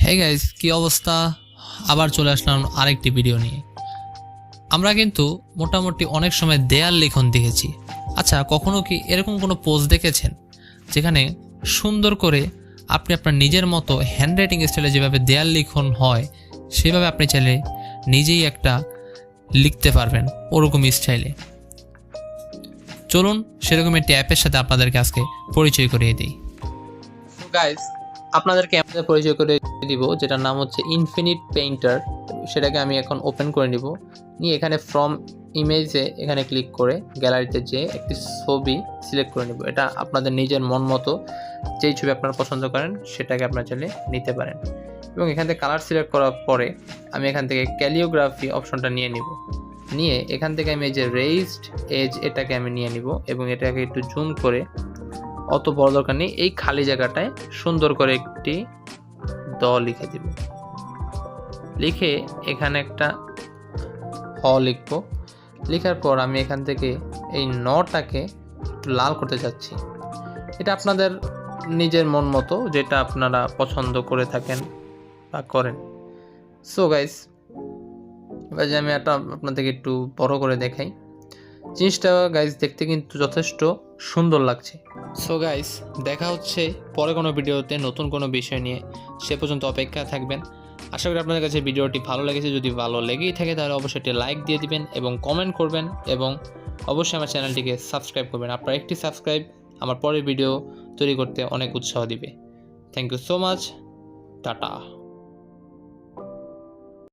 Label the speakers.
Speaker 1: Hey guys, কি অবস্থা? আবার চলে আসলাম আরেকটি ভিডিও নিয়ে। আমরা কিন্তু মোটামুটি অনেক সময় দেয়াল লিখন দেখেছি। আচ্ছা, কখনো কি এরকম কোনো পোস্ট দেখেছেন যেখানে সুন্দর করে আপনি আপনার নিজের মতো হ্যান্ডরাইটিং স্টাইলে যেভাবে দেয়াল লিখন হয় সেভাবে আপনি চাইলে নিজেই একটা লিখতে পারবেন ওরকম স্টাইলে? চলুন সেরকম একটি অ্যাপের সাথে আপনাদেরকে আজকে পরিচয় করিয়ে দিই। গাইস, আপনাদেরকে আমাদের পরিচয় করে দিব যেটার নাম হচ্ছে ইনফিনিট পেইন্টার। সেটাকে আমি এখন ওপেন করে নিব, নিয়ে এখানে ফ্রম ইমেজে এখানে ক্লিক করে গ্যালারিতে যেয়ে একটি ছবি সিলেক্ট করে নিব। এটা আপনাদের নিজের মন মতো যেই ছবি আপনারা পছন্দ করেন সেটাকে আপনারা চাইলে নিতে পারেন। এবং এখান থেকে কালার সিলেক্ট করার পরে আমি এখান থেকে ক্যালিওগ্রাফি অপশনটা নিয়ে নিব। নিয়ে এখান থেকে আমি এই যে রেইজড এজ এটাকে আমি নিয়ে নিব এবং এটাকে একটু জুম করে, অত বড় দরকার নেই, এই খালি জায়গাটায় সুন্দর করে একটি দ লিখে দিব। লিখে এখানে একটা হ লিখব। লেখার পর আমি এখান থেকে এই নটাকে লাল করতে যাচ্ছি। এটা আপনাদের নিজের মন মতো, যেটা আপনারা পছন্দ করে থাকেন বা করেন। সো গাইস, এবার যে আমি এটা আপনাদেরকে একটু বড় করে দেখাই, জিনিসটা গাইস দেখতে কিন্তু যথেষ্ট সুন্দর লাগছে। সো গাইস, দেখা হচ্ছে পরে কোনো ভিডিওতে নতুন কোনো বিষয় নিয়ে। সে পর্যন্ত অপেক্ষা থাকবেন। আশা করি আপনাদের কাছে ভিডিওটি ভালো লেগেছে। যদি ভালো লেগেই থাকে তাহলে অবশ্যই একটি লাইক দিয়ে দিবেন এবং কমেন্ট করবেন এবং অবশ্যই আমার চ্যানেলটিকে সাবস্ক্রাইব করবেন। আপনার একটি সাবস্ক্রাইব আমার পরের ভিডিও তৈরি করতে অনেক উৎসাহ দিবে। Thank you so much. Tata.